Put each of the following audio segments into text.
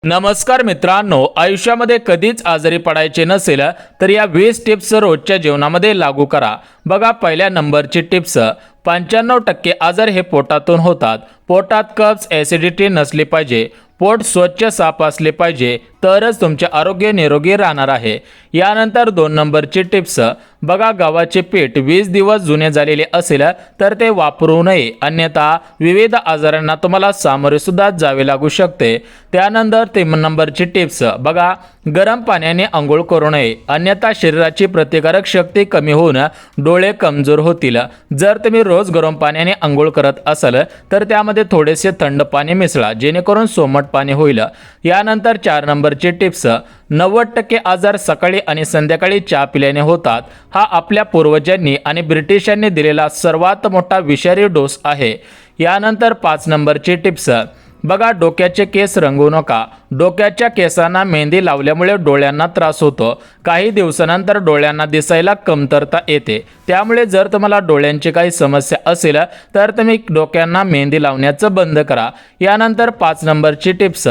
नमस्कार मित्रांनो, आयुष्यामध्ये कधीच आजारी पडायचे नसेल तर या 20 टिप्स रोजच्या जीवनामध्ये लागू करा। बघा, पहिल्या नंबरची टिप्स, 95% आजार हे पोटातून होतात। पोटात कब्ज ॲसिडिटी नसली पाहिजे, पोट स्वच्छ साफ असले पाहिजे, तरच तुमचे आरोग्य निरोगी राहणार आहे। यानंतर 2 नंबरची टिप्स, बघा, गव्हाचे पीठ 20 दिवस जुने झालेले असेल तर ते वापरू नये, अन्यथा विविध आजारांना तुम्हाला सामोरे सुद्धा जावे लागू शकते। त्यानंतर 3 नंबरची टिप्स, बघा, गरम पाण्याने आंघोळ करू नये, अन्यथा शरीराची प्रतिकारक शक्ती कमी होऊन डोळे कमजोर होतील। जर तुम्ही रोज गरम पाण्याने आंघोळ करत असाल तर त्यामध्ये थोडेसे थंड पाणी मिसळा, जेणेकरून सोमट पाणी होईल। यानंतर 4 नंबरची टिप्स, 90% आजार सकाळी आणि संध्याकाळी चहा पिल्याने होतात। हा आपल्या पूर्वजांनी आणि ब्रिटिशांनी दिलेला सर्वात मोठा विषारी डोस आहे। यानंतर 5 नंबरची टिप्स, बघा, डोक्याचे केस रंगवू नका। डोक्याच्या केसांना मेहंदी लावल्यामुळे डोळ्यांना त्रास होतो। काही दिवसानंतर डोळ्यांना दिसायला कमतरता येते, त्यामुळे जर तुम्हाला डोळ्यांची काही समस्या असेल तर तुम्ही डोक्यांना मेहंदी लावण्याचं बंद करा। यानंतर 5 नंबरची टिप्स,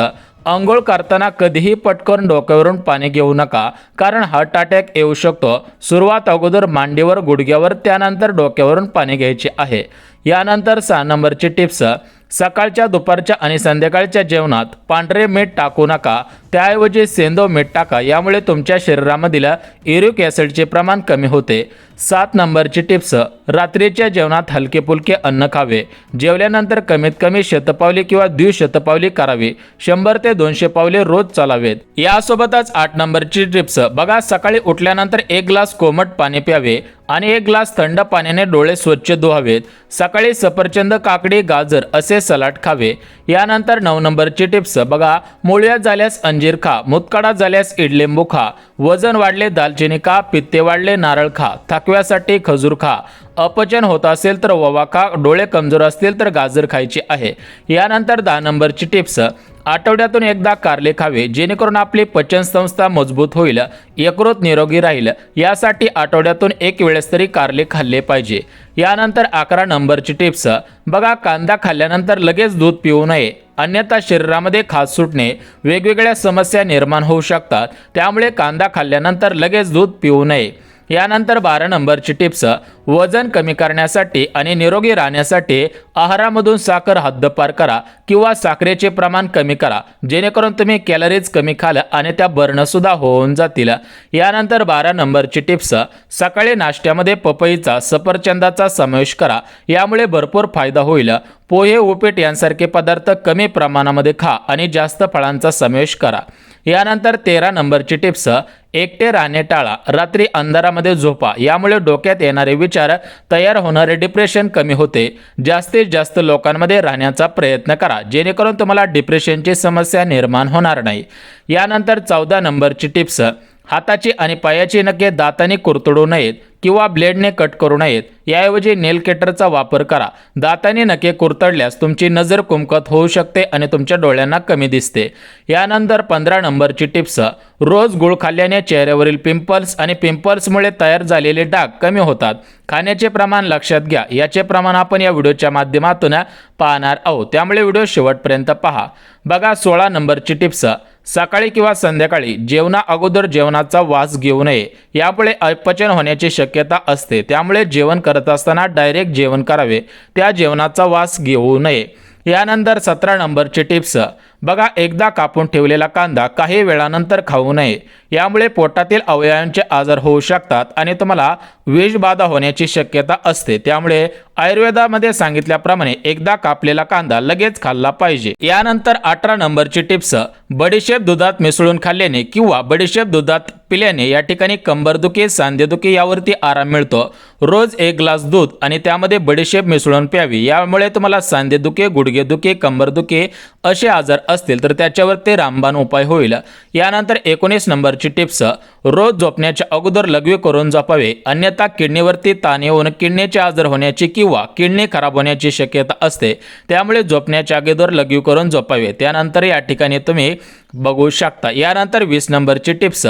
अंघोळ करताना कधीही पटकन डोक्यावरून पाणी घेऊ नका, कारण हार्ट अटॅक येऊ शकतो। सुरुवात अगोदर मांडीवर, गुडघ्यावर, त्यानंतर डोक्यावरून पाणी घ्यायचे आहे। यानंतर 6 नंबरची टिप्स, सकाळच्या, दुपारच्या आणि संध्याकाळच्या जेवणात पांढरे मीठ टाकू नका, त्याऐवजी सेंधव मीठ टाका, यामुळे तुमच्या शरीरामधील युरिक ॲसिडचे प्रमाण कमी होते। 7 नंबरची टिप्स, रात्रीच्या जेवणात हलके फुलके अन्न खावे। जेवल्यानंतर कमीत कमी शतपावली किंवा द्विशतपावली करावी। 100 ते 200 पावले रोज चालावेत। यासोबतच 8 नंबरची टिप्स, बघा, सकाळी उठल्यानंतर 1 ग्लास कोमट पाणी प्यावे आणि 1 ग्लास थंड पाण्याने डोळे स्वच्छ धुवावेत। सकाळी सफरचंद, काकडी, गाजर असे सलाड खावे। यानंतर 9 नंबरची टिप्स, बघा, मूळव्याध झाल्यास अंजीर खा, मूतखडा झाल्यास इडलिंबू खा, वजन वाढले दालचिनी खा, पित्ते वाढले नारळ खा, थकव्यासाठी खजूर खा, अपचन होत असेल तर ओवा खा, डोळे कमजोर असतील तर गाजर खायचे आहे। यानंतर 10 नंबरची टिप्स, आठवड्यातून एकदा कारले खावे, जेणेकरून आपली पचनसंस्था मजबूत होईल, यकृत निरोगी राहील। यासाठी आठवड्यातून एक वेळेस तरी कारले खाल्ले पाहिजे। यानंतर 11 नंबरची टिप्स, बघा, कांदा खाल्ल्यानंतर लगेच दूध पिऊ नये, अन्यथा शरीरामध्ये खाज सुटणे, वेगवेगळ्या समस्या निर्माण होऊ शकतात, त्यामुळे कांदा खाल्ल्यानंतर लगेच दूध पिऊ नये। यानंतर 12 नंबरची टिप्स, वजन कमी करण्यासाठी आणि निरोगी राहण्यासाठी आहारामधून साखर हद्दपार करा किंवा साखरेचे प्रमाण कमी करा, जेणेकरून तुम्ही कॅलरीज कमी खाल आणि त्या बर्न सुद्धा होऊन जातील। यानंतर 12 नंबरची टिप्स, सकाळी नाश्त्यामध्ये पपईचा, सफरचंदाचा समावेश करा, यामुळे भरपूर फायदा होईल। पोहे, उपीट यांसारखे पदार्थ कमी प्रमाणामध्ये खा आणि जास्त फळांचा समावेश करा। यानंतर 13 नंबरची टिप्स, एकटे राहणे टाळा, रात्री अंधारामध्ये झोपा, यामुळे डोक्यात येणारे विचार, तयार होणारे डिप्रेशन कमी होते। जास्तीत जास्त लोकांमध्ये राहण्याचा प्रयत्न करा, जेणेकरून तुम्हाला डिप्रेशनची समस्या निर्माण होणार नाही। यानंतर 14 नंबरची टिप्स, हाताची आणि पायाची नखे दाताने कुरतडू नयेत किंवा ब्लेडने कट करू नयेत, याऐवजी नेल कटरचा वापर करा। दाताने नखे कुरतडल्यास तुमची नजर कुमकत होऊ शकते आणि तुमच्या डोळ्यांना कमी दिसते। यानंतर 15 नंबरची टिप्स, रोज गूळ खाल्ल्याने चेहऱ्यावरील पिंपल्स आणि पिंपल्समुळे तयार झालेले डाग कमी होतात। खाण्याचे प्रमाण लक्षात घ्या, याचे प्रमाण आपण या व्हिडिओच्या माध्यमातून पाहणार आहोत, त्यामुळे व्हिडिओ शेवटपर्यंत पहा। बघा, 16 नंबरची टिप्स, सकाळी किंवा संध्याकाळी जेवणा अगोदर जेवणाचा वास घेऊ नये, यामुळे अपचन होण्याची शक्यता असते, त्यामुळे जेवण करत असताना डायरेक्ट जेवण करावे, त्या जेवणाचा वास घेऊ नये। यानंतर 17 नंबरची टिप्स, बघा, एकदा कापून ठेवलेला कांदा काही वेळानंतर खाऊ नये, यामुळे पोटातील अवयवांचे आजार होऊ शकतात आणि तुम्हाला विषबाधा होण्याची शक्यता असते, त्यामुळे आयुर्वेदामध्ये सांगितल्याप्रमाणे एकदा कापलेला कांदा लगेच खाल्ला पाहिजे। यानंतर 18 नंबरची टिप्स, बडीशेप दुधात मिसळून खाल्ल्याने किंवा बडीशेप दुधात पिल्याने या ठिकाणी कंबरदुखी, सांधेदुखी यावरती आराम मिळतो। रोज 1 ग्लास दूध आणि त्यामध्ये बडीशेप मिसळून प्यावी, यामुळे तुम्हाला सांधेदुखी, गुडघेदुखी, कंबरदुखी असे आजार असतील तर त्याच्यावर ते रामबाण उपाय होईल। यानंतर 19 नंबरची टिप्स, रोज झोपण्याच्या अगोदर लघवी करून झोपावे, अन्यथा किडनीवरती ताण येऊन किडनीचे आजार होण्याची किंवा किडनी खराब होण्याची शक्यता असते, त्यामुळे झोपण्याच्या अगोदर लघवी करून झोपावे। त्यानंतर या ठिकाणी तुम्ही बघू शकता। यानंतर 20 नंबरची टिप्स,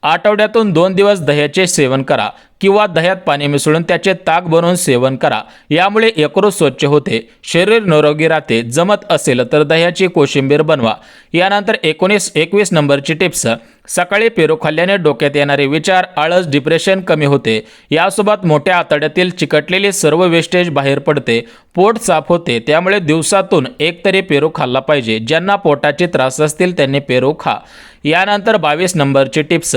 आठवड्यातून 2 दिवस दह्याचे सेवन करा, किंवा दह्यात पाणी मिसळून त्याचे ताक बनवून सेवन करा। यामुळे यकृत स्वच्छ होते, शरीर निरोगी राहते। जमत असेल तर दह्याची कोशिंबीर बनवा। यानंतर 21 नंबरची टिप्स, सकाळी पेरू खाल्ल्याने डोक्यात येणारे विचार, आळस, डिप्रेशन कमी होते। यासोबत मोठ्या आतड्यातील चिकटलेली सर्व वेस्टेज बाहेर पडते, पोट साफ होते। त्यामुळे दिवसातून एक तरी पेरू खाल्ला पाहिजे। ज्यांना पोटाचे त्रास असतील त्यांनी पेरू खा। यानंतर 22 नंबरची टिप्स,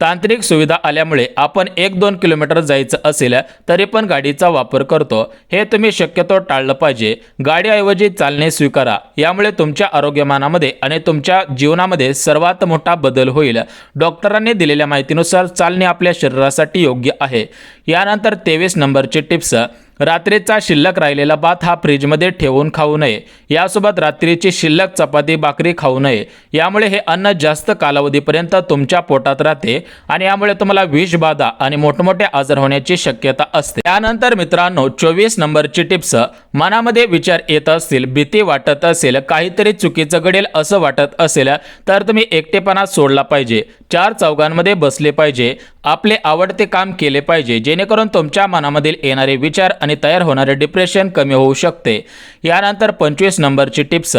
तांत्रिक सुविधा आल्यामुळे आपण 1-2 किलोमीटर जायचं असेल तरी पण गाडीचा वापर करतो। हे तुम्ही शक्यतो टाळलं पाहिजे। गाडीऐवजी चालणे स्वीकारा। यामुळे तुमच्या आरोग्यमानामध्ये आणि तुमच्या जीवनामध्ये सर्वात मोठा बदल होईल। डॉक्टरांनी दिलेल्या माहितीनुसार चालणे आपल्या शरीरासाठी योग्य आहे। यानंतर 23 नंबरची टिप्स, रात्रीचा शिल्लक राहिलेला भात हा फ्रीजमध्ये ठेवून खाऊ नये। यासोबत रात्रीची शिल्लक चपाती भाकरी खाऊ नये। यामुळे हे अन्न जास्त कालावधीपर्यंत तुमच्या पोटात राहते आणि यामुळे तुम्हाला विषबाधा आणि मोठमोठे आजार होण्याची शक्यता असते। त्यानंतर मित्रांनो 24 नंबरची टिप्स, मनामध्ये विचार येत असतील, भीती वाटत असेल, काहीतरी चुकीचं घडेल असं वाटत असेल तर तुम्ही एकटेपणा सोडला पाहिजे। 4 चौघांमध्ये बसले पाहिजे, आपले आवडते काम केले पाहिजे, जेणेकरून तुमच्या मनामधील येणारे विचार आणि तयार होणारे डिप्रेशन कमी होऊ शकते। यानंतर 25 नंबरची टिप्स,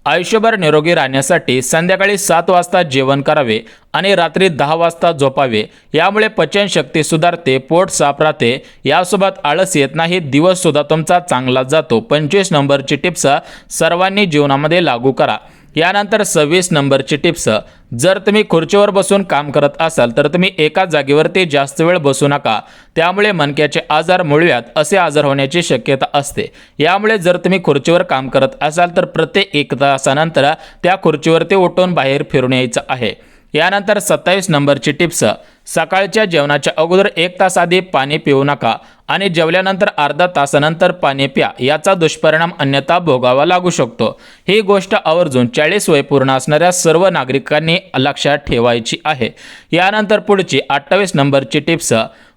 आयुष्यभर निरोगी राहण्यासाठी संध्याकाळी 7 वाजता जेवण करावे आणि रात्री 10 वाजता झोपावे। यामुळे पचनशक्ती सुधारते, पोट साफ राहते। यासोबत आळस येत नाही, दिवस सुद्धा तुमचा चांगला जातो। 25 नंबरची टिप्स सर्वांनी जीवनामध्ये लागू करा। यानंतर 26 नंबरची टिप्स, जर तुम्ही खुर्चीवर बसून काम करत असाल तर तुम्ही एका जागेवरती जास्त वेळ बसू नका। त्यामुळे मणक्याचे आजार, मूळव्याध असे आजार होण्याची शक्यता असते। यामुळे जर तुम्ही खुर्चीवर काम करत असाल तर प्रत्येक 1 तासानंतर त्या खुर्चीवरती उठून बाहेर फिरून यायचं आहे। यानंतर 27 नंबरची टिप्स, सकाळच्या जेवणाच्या अगोदर 1 तास आधी पाणी पिऊ नका आणि जेवल्यानंतर अर्धा तासानंतर पाणी प्या। याचा दुष्परिणाम अन्यथा भोगावा लागू शकतो। ही गोष्ट आवर्जून 40 वय पूर्ण असणाऱ्या सर्व नागरिकांनी लक्षात ठेवायची आहे। यानंतर पुढची 28 नंबरची टिप्स,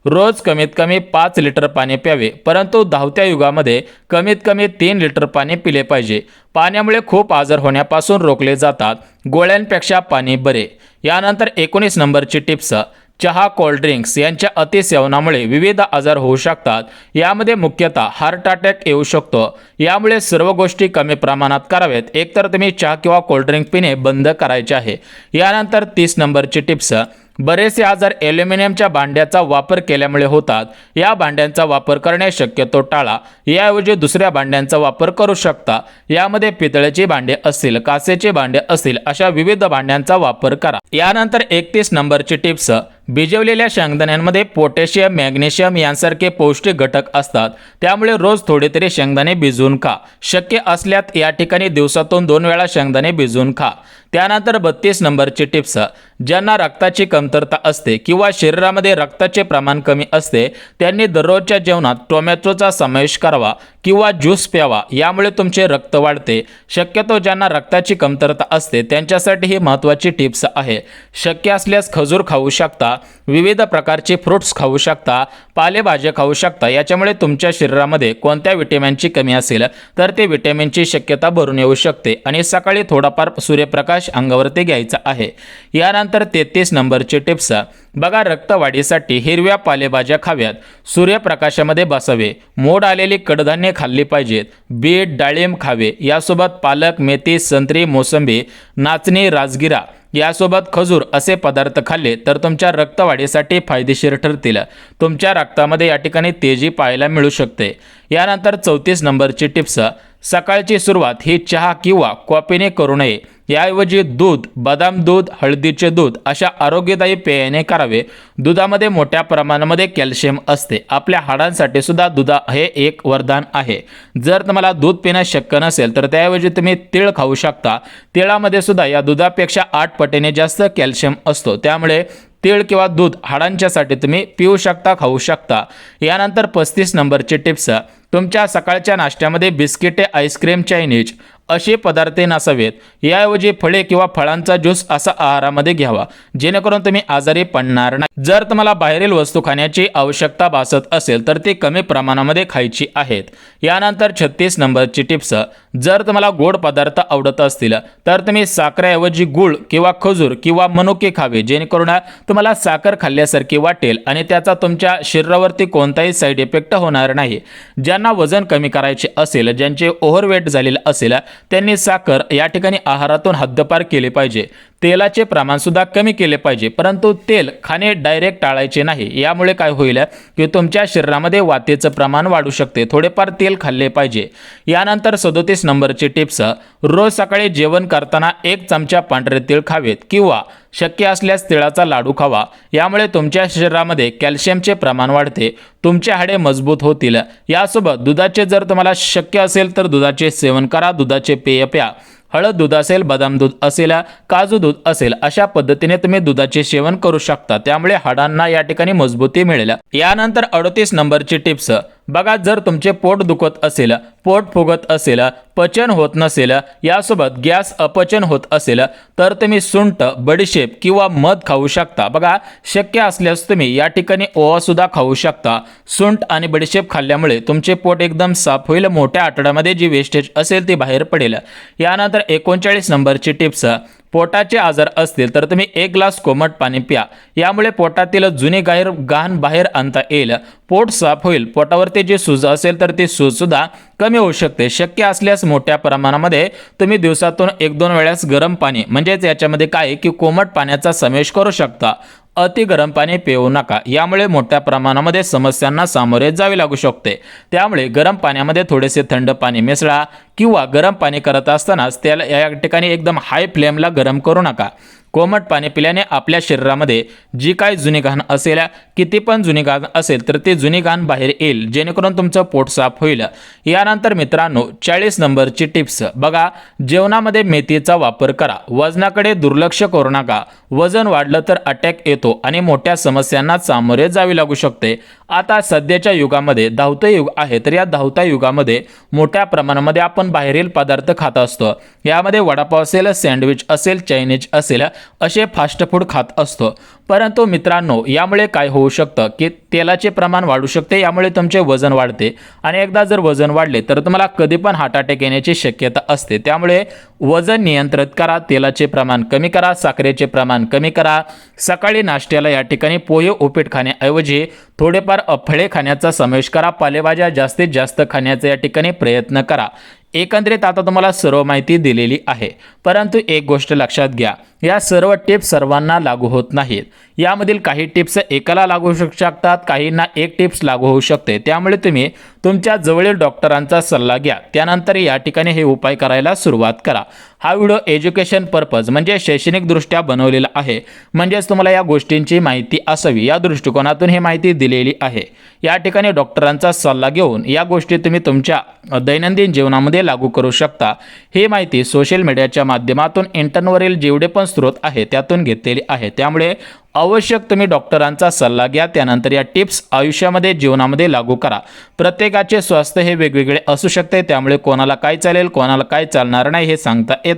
रोज कमीत कमी 5 लिटर पाणी प्यावे, परंतु धावत्या युगामध्ये कमीत कमी 3 लिटर पाणी पिले पाहिजे। पाण्यामुळे खूप आजार होण्यापासून रोखले जातात, गोळ्यांपेक्षा पाणी बरे। यानंतर 19 नंबरची टिप्स, चहा, कोल्ड ड्रिंक्स यांच्या अतिसेवनामुळे विविध आजार होऊ शकतात। यामध्ये मुख्यतः हार्ट अटॅक येऊ शकतो। यामुळे सर्व गोष्टी कमी प्रमाणात कराव्यात। एकतर तुम्ही चहा किंवा कोल्ड ड्रिंक पिणे बंद करायचे आहे। यानंतर 30 नंबरची टिप्स, बरेचसे आजार ॲल्युमिनियमच्या भांड्याचा वापर केल्यामुळे होतात। या भांड्यांचा वापर करणे शक्यतो टाळा। याऐवजी दुसऱ्या भांड्यांचा वापर करू शकता। यामध्ये पितळेची भांडे असतील, काचेचे भांडे असतील, अशा विविध भांड्यांचा वापर करा। यानंतर 31 नंबरची टिप्स, भिजवलेल्या शेंगदाण्यांमध्ये पोटॅशियम, मॅग्नेशियम यांसारखे पौष्टिक घटक असतात। त्यामुळे रोज थोडे तरी शेंगदाणे भिजवून खा। शक्य असल्यास या ठिकाणी दिवसातून 2 वेळा शेंगदाणे भिजवून खा। त्यानंतर 32 नंबरची टिप्स, ज्यांना रक्ताची कमतरता असते किंवा शरीरामध्ये रक्ताचे प्रमाण कमी असते त्यांनी दररोजच्या जेवणात टोमॅटोचा समावेश करावा किंवा ज्यूस प्यावा। यामुळे तुमचे रक्त वाढते। शक्यतो ज्यांना रक्ताची कमतरता असते त्यांच्यासाठी ही महत्त्वाची टिप्स आहे। शक्य असल्यास खजूर खाऊ शकता, विविध प्रकारचे फ्रूट्स खाऊ शकता, पालेभाज्या खाऊ शकता। याच्यामुळे तुमच्या शरीरामध्ये कोणत्या विटॅमिनची कमी असेल तर ते विटॅमिनची शक्यता भरून येऊ शकते आणि सकाळी थोडाफार सूर्यप्रकाश अंगावरती घ्यायचा आहे। यानंतर 33 नंबरची टिप्स, बघा रक्तवाढीसाठी हिरव्या पालेभाज्या खाव्यात, सूर्यप्रकाशामध्ये बसावे, मोड आलेली कडधान्ये खाल्ली पाहिजेत, बीट, डाळिंब खावे। यासोबत पालक, मेथी, संत्री, मोसंबी, नाचणी, राजगिरा यासोबत खजूर असे पदार्थ खाल्ले तर तुमच्या रक्तवाढीसाठी फायदेशीर ठरतील। तुमच्या रक्तामध्ये या ठिकाणी तेजी पाहायला मिळू शकते। यानंतर 34 नंबरची टिप्स, सकाळची सुरुवात ही चहा किंवा कॉफीने करू नये। याऐवजी दूध, बदाम दूध, हळदीचे दूध अशा आरोग्यदायी पेयाने करावे। दुधामध्ये मोठ्या प्रमाणामध्ये कॅल्शियम असते। आपल्या हाडांसाठी सुद्धा दूध हे एक वरदान आहे। जर तुम्हाला दूध पिणे शक्य नसेल तर त्याऐवजी तुम्ही तीळ खाऊ शकता। तिळामध्ये सुद्धा या दुधापेक्षा 8 पटीने जास्त कॅल्शियम असतो। त्यामुळे तीळ किंवा दूध हाडांच्यासाठी तुम्ही पिऊ शकता, खाऊ शकता। यानंतर 35 नंबरची टिप्स, तुमच्या सकाळच्या नाश्त्यामध्ये बिस्किटे, आईस्क्रीम, चायनीज असे पदार्थ नसावेत। याऐवजी फळे किंवा फळांचा ज्यूस असा आहारामध्ये घ्यावा, जेणेकरून तुम्ही आजारी पडणार नाही। जर तुम्हाला बाहेरील वस्तू खाण्याची आवश्यकता भासत असेल तर ती कमी प्रमाणामध्ये खायची आहेत। यानंतर 36 नंबरची टिप्स, जर तुम्हाला गोड पदार्थ आवडत असतील तर तुम्ही साखरेऐवजी गूळ किंवा खजूर किंवा मनुके खावे, जेणेकरून तुम्हाला साखर खाल्ल्यासारखी वाटेल आणि त्याचा तुमच्या शरीरावरती कोणताही साईड इफेक्ट होणार नाही। ज्यांना वजन कमी करायचे असेल, ज्यांचे ओव्हरवेट झालेले असेल, त्यांनी साखर या ठिकाणी आहारातून हद्दपार केले पाहिजे। तेलाचे प्रमाण सुद्धा कमी केले पाहिजे, परंतु तेल खाणे डायरेक्ट टाळायचे नाही। यामुळे काय होईल की तुमच्या शरीरामध्ये वातेचं प्रमाण वाढू शकते। थोडेफार तेल खाल्ले पाहिजे। यानंतर 37 नंबरची टिप्स, रोज सकाळी जेवण करताना 1 चमचा पांढरे तीळ खावेत किंवा शक्य असल्यास तिळाचा लाडू खावा। यामुळे तुमच्या शरीरामध्ये कॅल्शियमचे प्रमाण वाढते, तुमचे हाडे मजबूत होतील। यासोबत दुधाचे जर तुम्हाला शक्य असेल तर दुधाचे सेवन करा, दुधाचे पेय प्या। हळद दूध असेल, बदाम दूध असेल, काजू दूध असेल, अशा पद्धतीने तुम्ही दुधाचे सेवन करू शकता। त्यामुळे हाडांना या ठिकाणी मजबूती मिळेल। यानंतर 38 नंबरची टिप्स बघा, जर तुमचे पोट दुखत असेल, पोट फुगत असेल, पचन होत नसेल, यासोबत गॅस अपचन होत असेल तर तुम्ही सुंठ, बडीशेप किंवा मध खाऊ शकता। बघा, शक्य असल्यास तुम्ही या ठिकाणी ओवा सुद्धा खाऊ शकता। सुंठ आणि बडीशेप खाल्ल्यामुळे तुमचे पोट एकदम साफ होईल, मोठ्या आतड्यामध्ये जी वेस्टेज असेल ती बाहेर पडेल। यानंतर 39 नंबरची टिप्स, पोटाचे आजार असतील तर तुम्ही 1 ग्लास कोमट पाणी प्या। यामुळे पोटातील जुनी घाण बाहेर आणता येईल, पोट साफ होईल। पोटावरती जी सूज असेल तर ती सूज सुद्धा कमी होऊ शकते। शक्य असल्यास मोठ्या प्रमाणामध्ये तुम्ही दिवसातून 1-2 वेळेस गरम पाणी, म्हणजेच याच्यामध्ये काय की कोमट पाण्याचा समावेश करू शकता। अति गरम पाणी पिऊ नका, यामुळे मोठ्या प्रमाणामध्ये समस्यांना सामोरे जावे लागू शकते। त्यामुळे गरम पाण्यामध्ये थोडेसे थंड पाणी मिसळा किंवा गरम पाणी करत असतानाच त्याला या ठिकाणी एकदम हाय फ्लेमला गरम करू नका। कोमट पाणी पिल्याने आपल्या शरीरामध्ये जी काही जुनी घाण असेल, किती पण जुनी घाण असेल तर ती जुनी घाण बाहेर येईल, जेणेकरून तुमचं पोट साफ होईल। यानंतर मित्रांनो 40 नंबरची टिप्स बघा, जेवणामध्ये मेथीचा वापर करा, वजनाकडे दुर्लक्ष करू नका। वजन वाढलं तर अटॅक येतो आणि मोठ्या समस्यांना सामोरे जावे लागू शकते। आता सध्याच्या युगामध्ये धावतं युग आहे, तर या धावत्या युगामध्ये मोठ्या प्रमाणामध्ये आपण बाहेरील पदार्थ खात असतो। यामध्ये वडापाव असेल, सँडविच असेल, चायनीज असेल, असे फास्ट फूड खात असतो। परंतु मित्रांनो, यामुळे काय होऊ शकतं की तेलाचे प्रमाण वाढू शकते, यामुळे तुमचे वजन वाढते आणि एकदा जर वजन वाढले तर तुम्हाला कधी पण हार्ट अटॅक येण्याची शक्यता असते। त्यामुळे वजन नियंत्रित करा, तेलाचे प्रमाण कमी करा, साखरेचे प्रमाण कमी करा। सकाळी नाश्त्याला या ठिकाणी पोहे उपीट खाण्याऐवजी थोडेफार फळे खाण्याचा समावेश करा, पालेभाज्या जास्तीत जास्त खाण्याचा या ठिकाणी प्रयत्न करा। एकंदरीत आता तुम्हाला सर्व माहिती दिलेली आहे, परंतु एक गोष्ट लक्षात घ्या, या सर्व टिप्स सर्वांना लागू होत नाहीत। यामधील काही टिप्स एकाला लागू होऊ शकतात, काहींना एक टिप्स लागू होऊ शकते। त्यामुळे तुम्ही तुमच्या जवळील डॉक्टरांचा सल्ला घ्या, त्यानंतर या ठिकाणी हे उपाय करायला सुरुवात करा। हा व्हिडिओ एज्युकेशन पर्पज म्हणजे शैक्षणिकदृष्ट्या बनवलेला आहे, म्हणजेच तुम्हाला या गोष्टींची माहिती असावी या दृष्टिकोनातून ही माहिती दिलेली आहे। या ठिकाणी डॉक्टरांचा सल्ला घेऊन या गोष्टी तुम्ही तुमच्या दैनंदिन जीवनामध्ये लागू करू शकता। ही माहिती सोशल मीडियाच्या माध्यमातून इंटरनेटवरील जेवढे पण स्रोत आहेत त्यातून घेतलेली आहे। त्यामुळे आवश्यक तुम्ही डॉक्टरांचा सल्ला घ्या, त्यानंतर या टिप्स आयुष्यामध्ये जीवनामध्ये लागू करा। प्रत्येकाचे स्वास्थ्य हे वेगवेगळे असू शकते, त्यामुळे कोणाला काय चालेल, कोणाला काय चालणार नाही हे सांगता येत